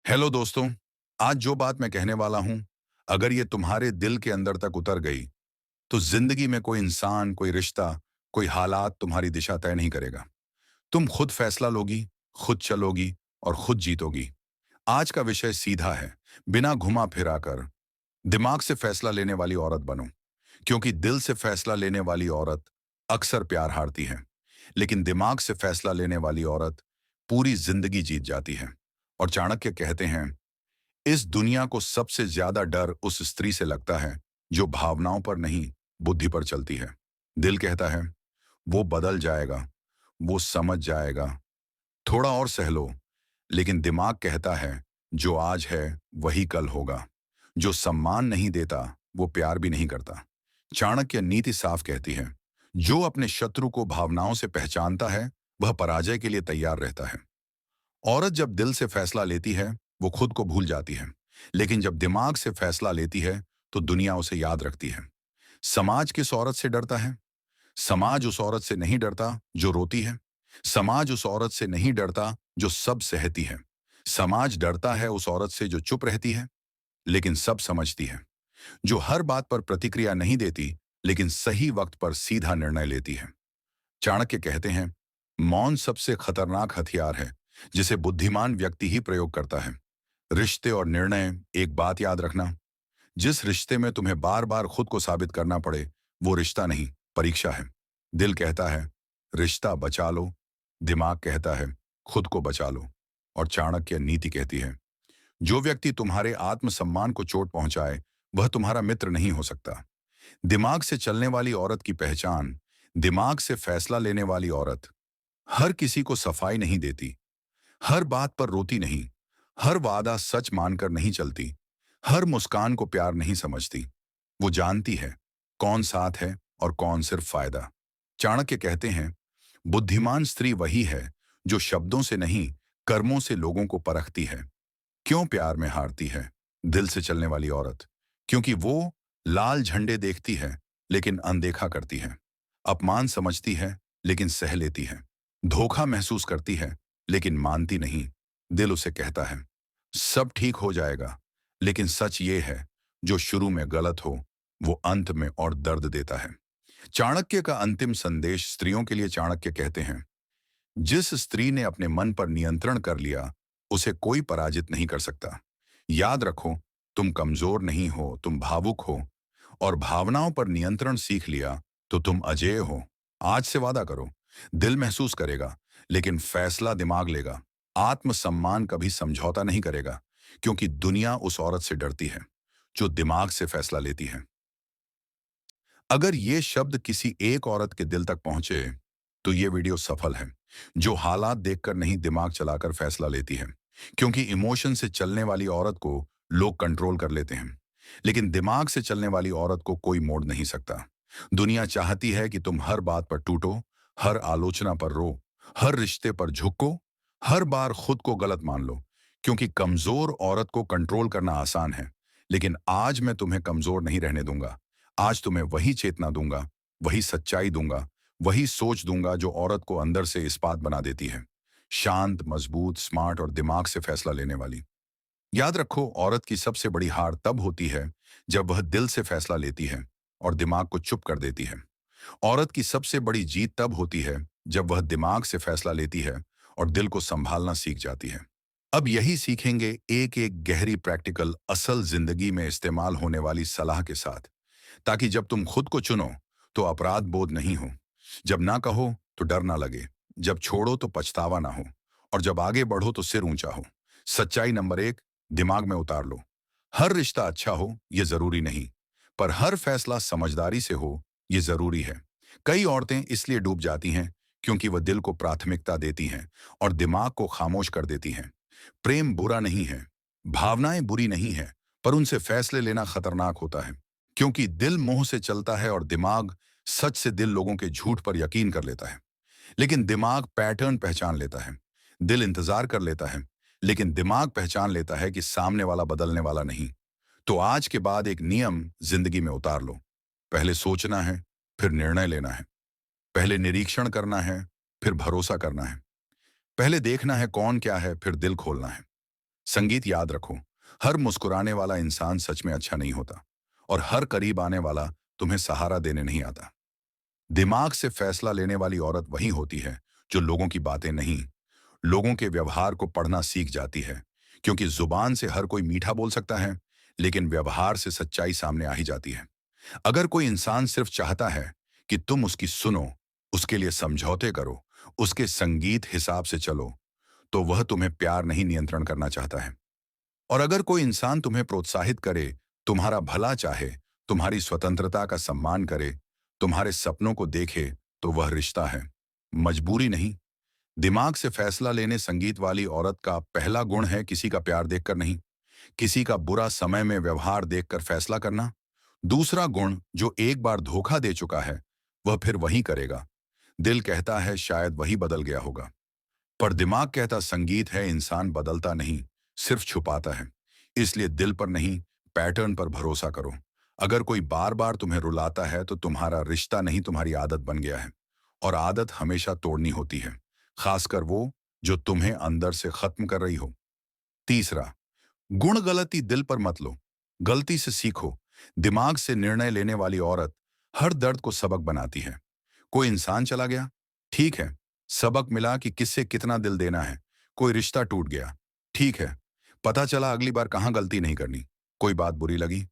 Hello दोस्तों। आज जो बात मैं कहने वाला हूं, अगर ये तुम्हारे दिल के अंदर तक उतर गई तो जिंदगी में कोई इंसान, कोई रिश्ता, कोई हालात तुम्हारी दिशा तय नहीं करेगा। तुम खुद फैसला लोगी, खुद चलोगी और खुद जीतोगी। आज का विषय सीधा है। बिना घुमा फिरा कर दिमाग से फैसला लेने वाली औरत बनो, क्योंकि दिल से फैसला लेने वाली औरत अक्सर प्यार हारती है, लेकिन दिमाग से फैसला लेने वाली औरत पूरी जिंदगी जीत जाती है। और चाणक्य कहते हैं, इस दुनिया को सबसे ज्यादा डर उस स्त्री से लगता है जो भावनाओं पर नहीं, बुद्धि पर चलती है। दिल कहता है वो बदल जाएगा, वो समझ जाएगा, थोड़ा और सह लो। लेकिन दिमाग कहता है जो आज है वही कल होगा। जो सम्मान नहीं देता वो प्यार भी नहीं करता। चाणक्य नीति साफ कहती है, जो अपने शत्रु को भावनाओं से पहचानता है वह पराजय के लिए तैयार रहता है। औरत जब दिल से फैसला लेती है वो खुद को भूल जाती है, लेकिन जब दिमाग से फैसला लेती है तो दुनिया उसे याद रखती है। समाज किस औरत से डरता है? समाज उस औरत से नहीं डरता जो रोती है। समाज उस औरत से नहीं डरता जो सब सहती है। समाज डरता है उस औरत से जो चुप रहती है लेकिन सब समझती है। जो हर बात पर प्रतिक्रिया नहीं देती लेकिन सही वक्त पर सीधा निर्णय लेती है। चाणक्य कहते हैं, मौन सबसे खतरनाक हथियार है जिसे बुद्धिमान व्यक्ति ही प्रयोग करता है। रिश्ते और निर्णय, एक बात याद रखना, जिस रिश्ते में तुम्हें बार बार खुद को साबित करना पड़े वो रिश्ता नहीं, परीक्षा है। दिल कहता है रिश्ता बचा लो, दिमाग कहता है खुद को बचा लो। और चाणक्य नीति कहती है, जो व्यक्ति तुम्हारे आत्मसम्मान को चोट पहुंचाए वह तुम्हारा मित्र नहीं हो सकता। दिमाग से चलने वाली औरत की पहचान, दिमाग से फैसला लेने वाली औरत हर किसी को सफाई नहीं देती, हर बात पर रोती नहीं, हर वादा सच मानकर नहीं चलती, हर मुस्कान को प्यार नहीं समझती। वो जानती है कौन साथ है और कौन सिर्फ फायदा। चाणक्य कहते हैं, बुद्धिमान स्त्री वही है जो शब्दों से नहीं, कर्मों से लोगों को परखती है। क्यों प्यार में हारती है दिल से चलने वाली औरत? क्योंकि वो लाल झंडे देखती है लेकिन अनदेखा करती है। अपमान समझती है लेकिन सह लेती है। धोखा महसूस करती है लेकिन मानती नहीं। दिल उसे कहता है सब ठीक हो जाएगा, लेकिन सच ये है, जो शुरू में गलत हो वो अंत में और दर्द देता है। चाणक्य का अंतिम संदेश स्त्रियों के लिए। चाणक्य कहते हैं, जिस स्त्री ने अपने मन पर नियंत्रण कर लिया उसे कोई पराजित नहीं कर सकता। याद रखो, तुम कमजोर नहीं हो, तुम भावुक हो। और भावनाओं पर नियंत्रण सीख लिया तो तुम अजेय हो। आज से वादा करो, दिल महसूस करेगा लेकिन फैसला दिमाग लेगा। आत्मसम्मान कभी समझौता नहीं करेगा, क्योंकि दुनिया उस औरत से डरती है जो दिमाग से फैसला लेती है। अगर ये शब्द किसी एक औरत के दिल तक पहुंचे तो ये वीडियो सफल है। जो हालात देखकर नहीं, दिमाग चलाकर फैसला लेती है। क्योंकि इमोशन से चलने वाली औरत को लोग कंट्रोल कर लेते हैं, लेकिन दिमाग से चलने वाली औरत को कोई मोड़ नहीं सकता। दुनिया चाहती है कि तुम हर बात पर टूटो, हर आलोचना पर रो, हर रिश्ते पर झुको, हर बार खुद को गलत मान लो। क्योंकि कमजोर औरत को कंट्रोल करना आसान है, लेकिन आज मैं तुम्हें कमजोर नहीं रहने दूंगा। आज तुम्हें वही चेतना दूंगा, वही सच्चाई दूंगा, वही सोच दूंगा जो औरत को अंदर से इस्पात बना देती है। शांत, मजबूत, स्मार्ट और दिमाग से फैसला लेने वाली। याद रखो, औरत की सबसे बड़ी हार तब होती है जब वह दिल से फैसला लेती है और दिमाग को चुप कर देती है। औरत की सबसे बड़ी जीत तब होती है जब वह दिमाग से फैसला लेती है और दिल को संभालना सीख जाती है। अब यही सीखेंगे एक एक गहरी, प्रैक्टिकल, असल जिंदगी में इस्तेमाल होने वाली सलाह के साथ, ताकि जब तुम खुद को चुनो तो अपराध बोध नहीं हो, जब ना कहो तो डर ना लगे, जब छोड़ो तो पछतावा ना हो, और जब आगे बढ़ो तो सिर ऊंचा हो। सच्चाई नंबर एक, दिमाग में उतार लो, हर रिश्ता अच्छा हो ये जरूरी नहीं, पर हर फैसला समझदारी से हो ये जरूरी है। कई औरतें इसलिए डूब जाती हैं क्योंकि वह दिल को प्राथमिकता देती हैं और दिमाग को खामोश कर देती हैं। प्रेम बुरा नहीं है, भावनाएं बुरी नहीं है, पर उनसे फैसले लेना खतरनाक होता है। क्योंकि दिल मोह से चलता है और दिमाग सच से। दिल लोगों के झूठ पर यकीन कर लेता है, लेकिन दिमाग पैटर्न पहचान लेता है। दिल इंतजार कर लेता है, लेकिन दिमाग पहचान लेता है कि सामने वाला बदलने वाला नहीं। तो आज के बाद एक नियम जिंदगी में उतार लो। पहले सोचना है, फिर निर्णय लेना है। पहले निरीक्षण करना है, फिर भरोसा करना है। पहले देखना है कौन क्या है, फिर दिल खोलना है। संगीत याद रखो, हर मुस्कुराने वाला इंसान सच में अच्छा नहीं होता और हर करीब आने वाला तुम्हें सहारा देने नहीं आता। दिमाग से फैसला लेने वाली औरत वही होती है जो लोगों की बातें नहीं, लोगों के व्यवहार को पढ़ना सीख जाती है। क्योंकि जुबान से हर कोई मीठा बोल सकता है, लेकिन व्यवहार से सच्चाई सामने आ ही जाती है। अगर कोई इंसान सिर्फ चाहता है कि तुम उसकी सुनो, उसके लिए समझौते करो, उसके संगीत हिसाब से चलो, तो वह तुम्हें प्यार नहीं नियंत्रण करना चाहता है। और अगर कोई इंसान तुम्हें प्रोत्साहित करे, तुम्हारा भला चाहे, तुम्हारी स्वतंत्रता का सम्मान करे, तुम्हारे सपनों को देखे, तो वह रिश्ता है, मजबूरी नहीं। दिमाग से फैसला लेने संगीत वाली औरत का पहला गुण है किसी का प्यार देखकर नहीं, किसी का बुरा समय में व्यवहार देखकर फैसला करना। दूसरा गुण, जो एक बार धोखा दे चुका है वह फिर वही करेगा। दिल कहता है शायद वही बदल गया होगा, पर दिमाग कहता संगीत है इंसान बदलता नहीं, सिर्फ छुपाता है। इसलिए दिल पर नहीं, पैटर्न पर भरोसा करो। अगर कोई बार बार तुम्हें रुलाता है तो तुम्हारा रिश्ता नहीं, तुम्हारी आदत बन गया है। और आदत हमेशा तोड़नी होती है, खासकर वो जो तुम्हें अंदर से खत्म कर रही हो। तीसरा गुण, गलती दिल पर मत लो, गलती से सीखो। दिमाग से निर्णय लेने वाली औरत हर दर्द को सबक बनाती है। कोई इंसान चला गया, ठीक है, सबक मिला कि किससे कितना दिल देना है। कोई रिश्ता टूट गया, ठीक है, पता चला अगली बार कहाँ गलती नहीं करनी। कोई बात बुरी लगी,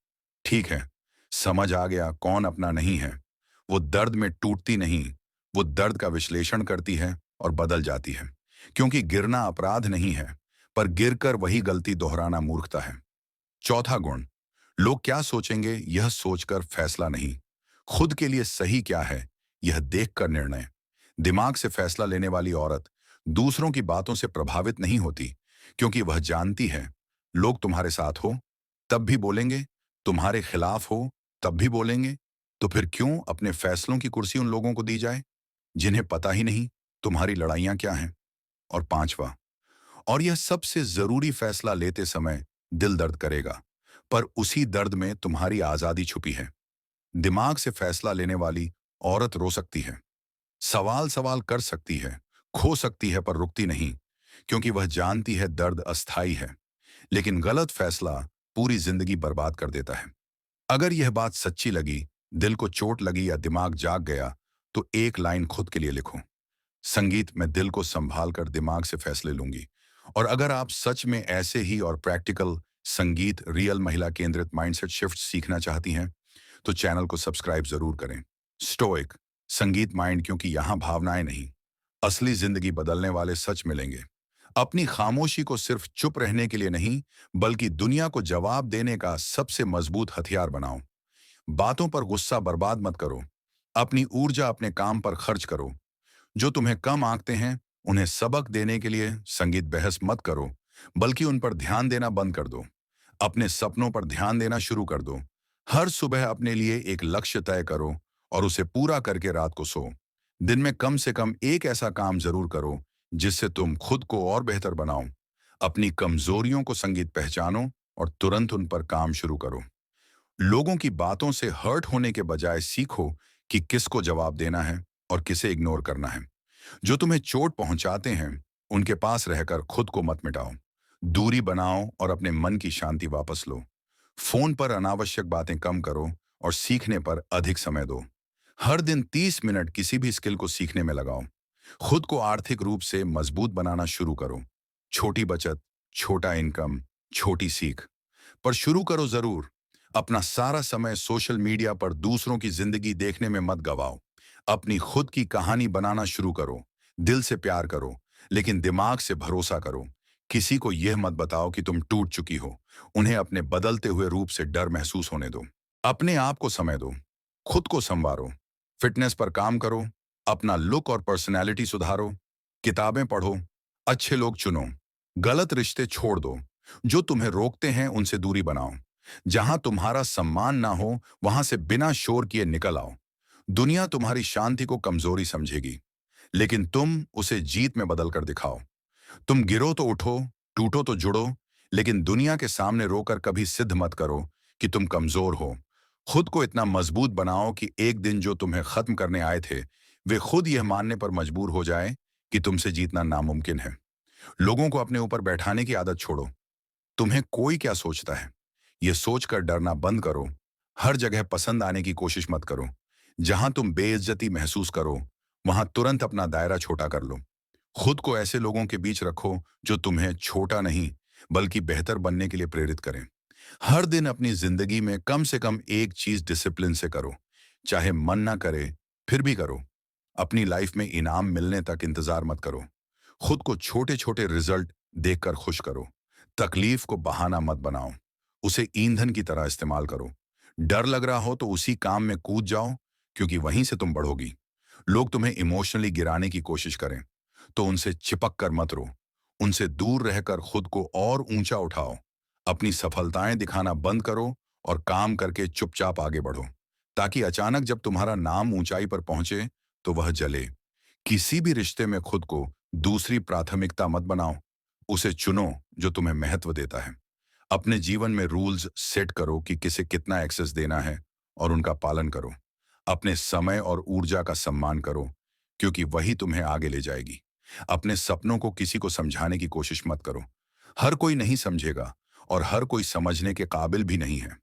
ठीक है, समझ आ गया कौन अपना नहीं है। वो दर्द में टूटती नहीं, वो दर्द का विश्लेषण करती है और बदल जाती है। क्योंकि गिरना अपराध नहीं है, पर गिरकर वही गलती दोहराना मूर्खता है। चौथा गुण, लोग क्या सोचेंगे यह सोचकर फैसला नहीं, खुद के लिए सही क्या है यह देखकर निर्णय। दिमाग से फैसला लेने वाली औरत दूसरों की बातों से प्रभावित नहीं होती, क्योंकि वह जानती है लोग तुम्हारे साथ हो तब भी बोलेंगे, तुम्हारे खिलाफ हो तब भी बोलेंगे। तो फिर क्यों अपने फैसलों की कुर्सी उन लोगों को दी जाए जिन्हें पता ही नहीं तुम्हारी लड़ाइयां क्या हैं। और पांचवा, और यह सबसे जरूरी, फैसला लेते समय दिल दर्द करेगा, पर उसी दर्द में तुम्हारी आजादी छुपी है। दिमाग से फैसला लेने वाली औरत रो सकती है, सवाल सवाल कर सकती है, खो सकती है, पर रुकती नहीं, क्योंकि वह जानती है दर्द अस्थाई है। लेकिन गलत फैसला पूरी जिंदगी बर्बाद कर देता है। अगर यह बात सच्ची लगी, दिल को चोट लगी या दिमाग जाग गया, तो एक लाइन खुद के लिए लिखो, संगीत, मैं दिल को संभाल कर दिमाग से फैसले लूंगी। और अगर आप सच में ऐसे ही और प्रैक्टिकल संगीत, रियल महिला केंद्रित माइंडसेट शिफ्ट सीखना चाहती हैं, तो चैनल को सब्सक्राइब जरूर करें। स्टोइक संगीत माइंड, क्योंकि यहाँ भावनाएं नहीं, असली जिंदगी बदलने वाले सच मिलेंगे। अपनी खामोशी को सिर्फ चुप रहने के लिए नहीं, बल्कि दुनिया को जवाब देने का सबसे मजबूत हथियार बनाओ। बातों पर गुस्सा बर्बाद मत करो, अपनी ऊर्जा अपने काम पर खर्च करो। जो तुम्हें कम आंकते हैं उन्हें सबक देने के लिए संगीत बहस मत करो, बल्कि उन पर ध्यान देना बंद कर दो। अपने सपनों पर ध्यान देना शुरू कर दो। हर सुबह अपने लिए एक लक्ष्य तय करो और उसे पूरा करके रात को सो। दिन में कम से कम एक ऐसा काम जरूर करो जिससे तुम खुद को और बेहतर बनाओ। अपनी कमजोरियों को संगीत पहचानो और तुरंत उन पर काम शुरू करो। लोगों की बातों से हर्ट होने के बजाय सीखो कि किसको जवाब देना है और किसे इग्नोर करना है। जो तुम्हें चोट पहुंचाते हैं उनके पास रहकर खुद को मत मिटाओ। दूरी बनाओ और अपने मन की शांति वापस लो। फोन पर अनावश्यक बातें कम करो और सीखने पर अधिक समय दो। हर दिन 30 मिनट किसी भी स्किल को सीखने में लगाओ। खुद को आर्थिक रूप से मजबूत बनाना शुरू करो। छोटी बचत, छोटा इनकम, छोटी सीख, पर शुरू करो जरूर। अपना सारा समय सोशल मीडिया पर दूसरों की जिंदगी देखने में मत गवाओ। अपनी खुद की कहानी बनाना शुरू करो। दिल से प्यार करो, लेकिन दिमाग से भरोसा करो। किसी को यह मत बताओ कि तुम टूट चुकी हो। उन्हें अपने बदलते हुए रूप से डर महसूस होने दो। अपने आप को समय दो, खुद को संवारो। फिटनेस पर काम करो, अपना लुक और पर्सनैलिटी सुधारो। किताबें पढ़ो, अच्छे लोग चुनो, गलत रिश्ते छोड़ दो। जो तुम्हें रोकते हैं उनसे दूरी बनाओ। जहां तुम्हारा सम्मान ना हो वहां से बिना शोर किए निकल आओ। दुनिया तुम्हारी शांति को कमजोरी समझेगी, लेकिन तुम उसे जीत में बदल कर दिखाओ। तुम गिरो तो उठो, टूटो तो जुड़ो, लेकिन दुनिया के सामने रोकर कभी सिद्ध मत करो कि तुम कमजोर हो। खुद को इतना मजबूत बनाओ कि एक दिन जो तुम्हें खत्म करने आए थे वे खुद यह मानने पर मजबूर हो जाए कि तुमसे जीतना नामुमकिन है। लोगों को अपने ऊपर बैठाने की आदत छोड़ो। तुम्हें कोई क्या सोचता है, ये सोचकर डरना बंद करो। हर जगह पसंद आने की कोशिश मत करो। जहां तुम बेइज्जती महसूस करो, वहां तुरंत अपना दायरा छोटा कर लो। खुद को ऐसे लोगों के बीच रखो जो तुम्हें छोटा नहीं, बल्कि बेहतर बनने के लिए प्रेरित करें। हर दिन अपनी जिंदगी में कम से कम एक चीज डिसिप्लिन से करो, चाहे मन ना करे, फिर भी करो। अपनी लाइफ में इनाम मिलने तक इंतजार मत करो। खुद को छोटे छोटे रिजल्ट देखकर खुश करो। तकलीफ को बहाना मत बनाओ, उसे ईंधन की तरह इस्तेमाल करो। डर लग रहा हो तो उसी काम में कूद जाओ, क्योंकि वहीं से तुम बढ़ोगी। लोग तुम्हें इमोशनली गिराने की कोशिश करें तो उनसे चिपक कर मत रहो। उनसे दूर रहकर खुद को और ऊंचा उठाओ। अपनी सफलताएं दिखाना बंद करो और काम करके चुपचाप आगे बढ़ो, ताकि अचानक जब तुम्हारा नाम ऊंचाई पर पहुंचे तो वह जले। किसी भी रिश्ते में खुद को दूसरी प्राथमिकता मत बनाओ। उसे चुनो जो तुम्हें महत्व देता है। अपने जीवन में रूल्स सेट करो कि किसे कितना एक्सेस देना है और उनका पालन करो। अपने समय और ऊर्जा का सम्मान करो, क्योंकि वही तुम्हें आगे ले जाएगी। अपने सपनों को किसी को समझाने की कोशिश मत करो। हर कोई नहीं समझेगा और हर कोई समझने के काबिल भी नहीं है।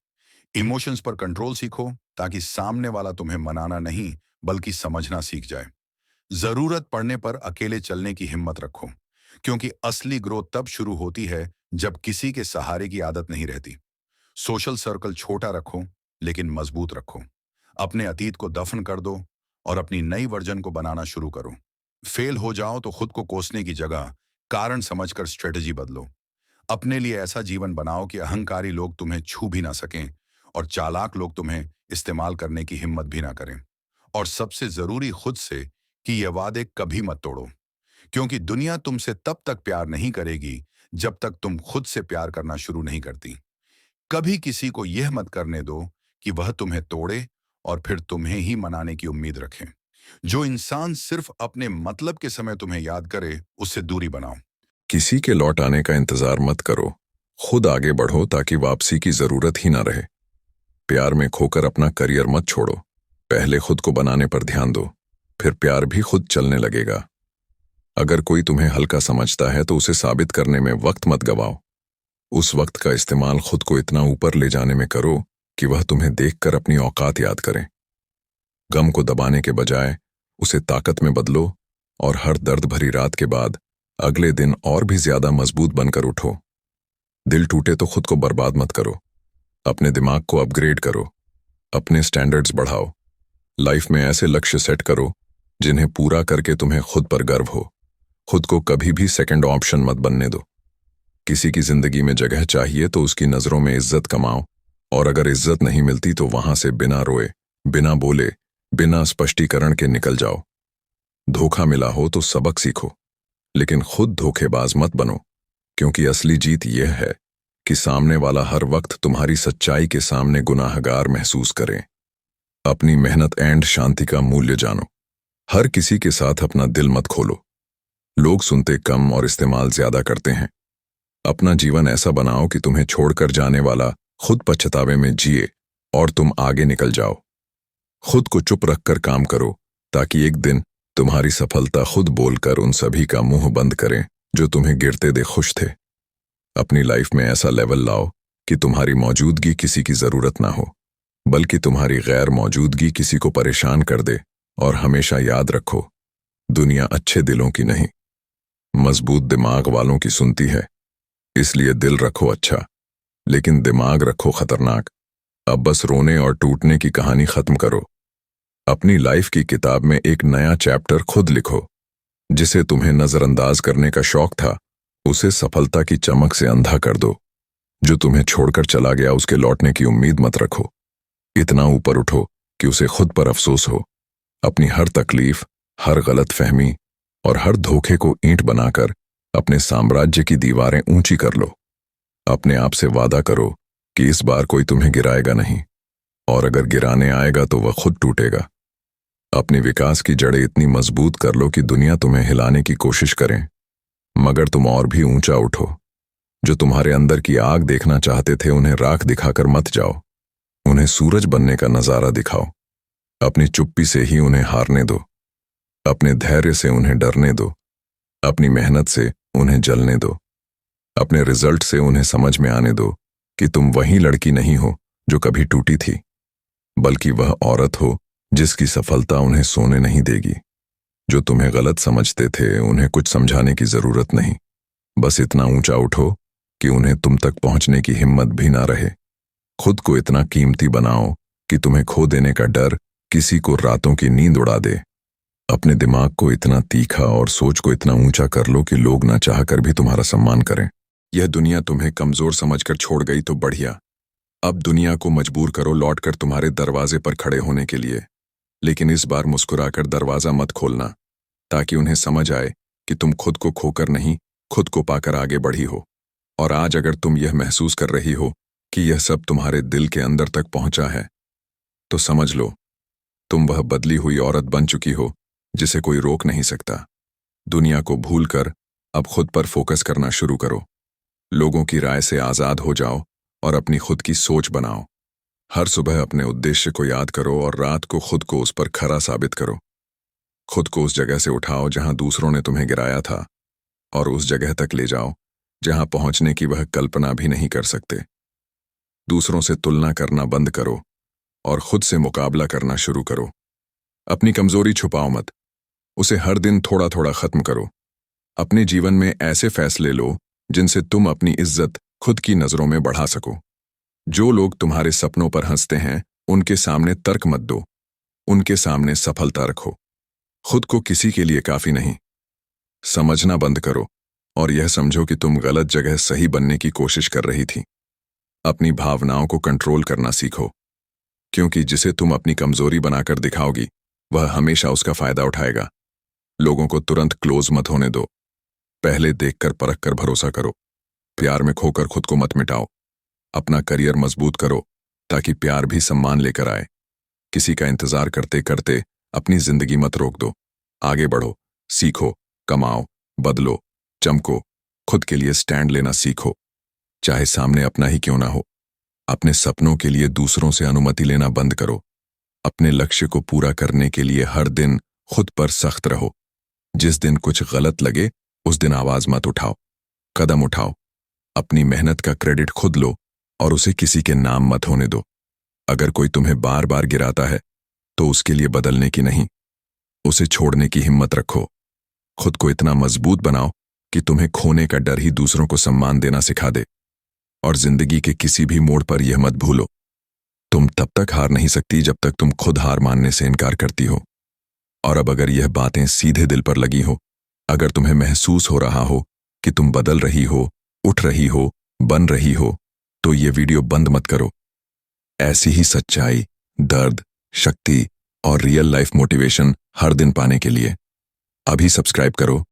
इमोशंस पर कंट्रोल सीखो, ताकि सामने वाला तुम्हें मनाना नहीं बल्कि समझना सीख जाए। जरूरत पड़ने पर अकेले चलने की हिम्मत रखो, क्योंकि असली ग्रोथ तब शुरू होती है जब किसी के सहारे की आदत नहीं रहती। सोशल सर्कल छोटा रखो, लेकिन मजबूत रखो। अपने अतीत को दफन कर दो और अपनी नई वर्जन को बनाना शुरू करो। फेल हो जाओ तो खुद को कोसने की जगह कारण समझकर स्ट्रेटजी बदलो। अपने लिए ऐसा जीवन बनाओ कि अहंकारी लोग तुम्हें छू भी ना सकें और चालाक लोग तुम्हें इस्तेमाल करने की हिम्मत भी ना करें। और सबसे जरूरी, खुद से कि ये वादे कभी मत तोड़ो, क्योंकि दुनिया तुमसे तब तक प्यार नहीं करेगी जब तक तुम खुद से प्यार करना शुरू नहीं करती। कभी किसी को यह मत करने दो कि वह तुम्हें तोड़े और फिर तुम्हें ही मनाने की उम्मीद रखें। जो इंसान सिर्फ अपने मतलब के समय तुम्हें याद करे, उससे दूरी बनाओ। किसी के लौट आने का इंतजार मत करो, खुद आगे बढ़ो ताकि वापसी की जरूरत ही ना रहे। प्यार में खोकर अपना करियर मत छोड़ो, पहले खुद को बनाने पर ध्यान दो, फिर प्यार भी खुद चलने लगेगा। अगर कोई तुम्हें हल्का समझता है तो उसे साबित करने में वक्त मत गवाओ। उस वक्त का इस्तेमाल खुद को इतना ऊपर ले जाने में करो कि वह तुम्हें देखकर अपनी औकात याद करें। गम को दबाने के बजाय उसे ताकत में बदलो और हर दर्द भरी रात के बाद अगले दिन और भी ज्यादा मजबूत बनकर उठो। दिल टूटे तो खुद को बर्बाद मत करो, अपने दिमाग को अपग्रेड करो, अपने स्टैंडर्ड्स बढ़ाओ। लाइफ में ऐसे लक्ष्य सेट करो जिन्हें पूरा करके तुम्हें खुद पर गर्व हो। खुद को कभी भी सेकंड ऑप्शन मत बनने दो। किसी की जिंदगी में जगह चाहिए तो उसकी नजरों में इज्जत कमाओ, और अगर इज्जत नहीं मिलती तो वहां से बिना रोए, बिना बोले, बिना स्पष्टीकरण के निकल जाओ। धोखा मिला हो तो सबक सीखो, लेकिन खुद धोखेबाज मत बनो, क्योंकि असली जीत यह है कि सामने वाला हर वक्त तुम्हारी सच्चाई के सामने गुनाहगार महसूस करे। अपनी मेहनत एंड शांति का मूल्य जानो। हर किसी के साथ अपना दिल मत खोलो। लोग सुनते कम और इस्तेमाल ज्यादा करते हैं। अपना जीवन ऐसा बनाओ कि तुम्हें छोड़कर जाने वाला खुद पछतावे में जिए और तुम आगे निकल जाओ। खुद को चुप रखकर काम करो, ताकि एक दिन तुम्हारी सफलता खुद बोलकर उन सभी का मुंह बंद करें जो तुम्हें गिरते दे खुश थे। अपनी लाइफ में ऐसा लेवल लाओ कि तुम्हारी मौजूदगी किसी की जरूरत ना हो, बल्कि तुम्हारी गैर मौजूदगी किसी को परेशान कर दे। और हमेशा याद रखो, दुनिया अच्छे दिलों की नहीं, मजबूत दिमाग वालों की सुनती है। इसलिए दिल रखो अच्छा, लेकिन दिमाग रखो खतरनाक। अब बस रोने और टूटने की कहानी खत्म करो। अपनी लाइफ की किताब में एक नया चैप्टर खुद लिखो। जिसे तुम्हें नजरअंदाज करने का शौक था, उसे सफलता की चमक से अंधा कर दो। जो तुम्हें छोड़कर चला गया, उसके लौटने की उम्मीद मत रखो। इतना ऊपर उठो कि उसे खुद पर अफसोस हो। अपनी हर तकलीफ, हर गलत फहमी और हर धोखे को ईंट बनाकर अपने साम्राज्य की दीवारें ऊंची कर लो। अपने आप से वादा करो कि इस बार कोई तुम्हें गिराएगा नहीं, और अगर गिराने आएगा तो वह खुद टूटेगा। अपने विकास की जड़ें इतनी मजबूत कर लो कि दुनिया तुम्हें हिलाने की कोशिश करें, मगर तुम और भी ऊंचा उठो। जो तुम्हारे अंदर की आग देखना चाहते थे, उन्हें राख दिखाकर मत जाओ। उन्हें सूरज बनने का नजारा दिखाओ। अपनी चुप्पी से ही उन्हें हारने दो। अपने धैर्य से उन्हें डरने दो। अपनी मेहनत से उन्हें जलने दो। अपने रिजल्ट से उन्हें समझ में आने दो कि तुम वही लड़की नहीं हो जो कभी टूटी थी, बल्कि वह औरत हो जिसकी सफलता उन्हें सोने नहीं देगी। जो तुम्हें गलत समझते थे उन्हें कुछ समझाने की जरूरत नहीं, बस इतना ऊंचा उठो कि उन्हें तुम तक पहुंचने की हिम्मत भी ना रहे। खुद को इतना कीमती बनाओ कि तुम्हें खो देने का डर किसी को रातों की नींद उड़ा दे। अपने दिमाग को इतना तीखा और सोच को इतना ऊंचा कर लो कि लोग ना चाहकर भी तुम्हारा सम्मान करें। यह दुनिया तुम्हें कमजोर समझकर छोड़ गई तो बढ़िया, अब दुनिया को मजबूर करो लौटकर तुम्हारे दरवाजे पर खड़े होने के लिए। लेकिन इस बार मुस्कुराकर दरवाजा मत खोलना, ताकि उन्हें समझ आए कि तुम खुद को खोकर नहीं, खुद को पाकर आगे बढ़ी हो। और आज अगर तुम यह महसूस कर रही हो कि यह सब तुम्हारे दिल के अंदर तक पहुंचा है, तो समझ लो तुम वह बदली हुई औरत बन चुकी हो जिसे कोई रोक नहीं सकता। दुनिया को भूलकर अब खुद पर फोकस करना शुरू करो। लोगों की राय से आजाद हो जाओ और अपनी खुद की सोच बनाओ। हर सुबह अपने उद्देश्य को याद करो और रात को खुद को उस पर खरा साबित करो। खुद को उस जगह से उठाओ जहां दूसरों ने तुम्हें गिराया था, और उस जगह तक ले जाओ जहां पहुंचने की वह कल्पना भी नहीं कर सकते। दूसरों से तुलना करना बंद करो और खुद से मुकाबला करना शुरू करो। अपनी कमजोरी छुपाओ मत, उसे हर दिन थोड़ा थोड़ा खत्म करो। अपने जीवन में ऐसे फैसले लो जिनसे तुम अपनी इज्जत खुद की नजरों में बढ़ा सको। जो लोग तुम्हारे सपनों पर हंसते हैं उनके सामने तर्क मत दो, उनके सामने सफलता रखो। खुद को किसी के लिए काफी नहीं समझना बंद करो और यह समझो कि तुम गलत जगह सही बनने की कोशिश कर रही थी। अपनी भावनाओं को कंट्रोल करना सीखो, क्योंकि जिसे तुम अपनी कमजोरी बनाकर दिखाओगी वह हमेशा उसका फायदा उठाएगा। लोगों को तुरंत क्लोज मत होने दो, पहले देखकर परख कर भरोसा करो। प्यार में खोकर खुद को मत मिटाओ। अपना करियर मजबूत करो ताकि प्यार भी सम्मान लेकर आए। किसी का इंतजार करते करते अपनी जिंदगी मत रोक दो। आगे बढ़ो, सीखो, कमाओ, बदलो, चमको। खुद के लिए स्टैंड लेना सीखो, चाहे सामने अपना ही क्यों ना हो। अपने सपनों के लिए दूसरों से अनुमति लेना बंद करो। अपने लक्ष्य को पूरा करने के लिए हर दिन खुद पर सख्त रहो। जिस दिन कुछ गलत लगे उस दिन आवाज मत उठाओ, कदम उठाओ। अपनी मेहनत का क्रेडिट खुद लो और उसे किसी के नाम मत होने दो। अगर कोई तुम्हें बार बार गिराता है तो उसके लिए बदलने की नहीं, उसे छोड़ने की हिम्मत रखो। खुद को इतना मजबूत बनाओ कि तुम्हें खोने का डर ही दूसरों को सम्मान देना सिखा दे। और जिंदगी के किसी भी मोड़ पर यह मत भूलो, तुम तब तक हार नहीं सकती जब तक तुम खुद हार मानने से इनकार करती हो। और अब अगर यह बातें सीधे दिल पर लगी हो, अगर तुम्हें महसूस हो रहा हो कि तुम बदल रही हो, उठ रही हो, बन रही हो, तो ये वीडियो बंद मत करो। ऐसी ही सच्चाई, दर्द, शक्ति और रियल लाइफ मोटिवेशन हर दिन पाने के लिए अभी सब्सक्राइब करो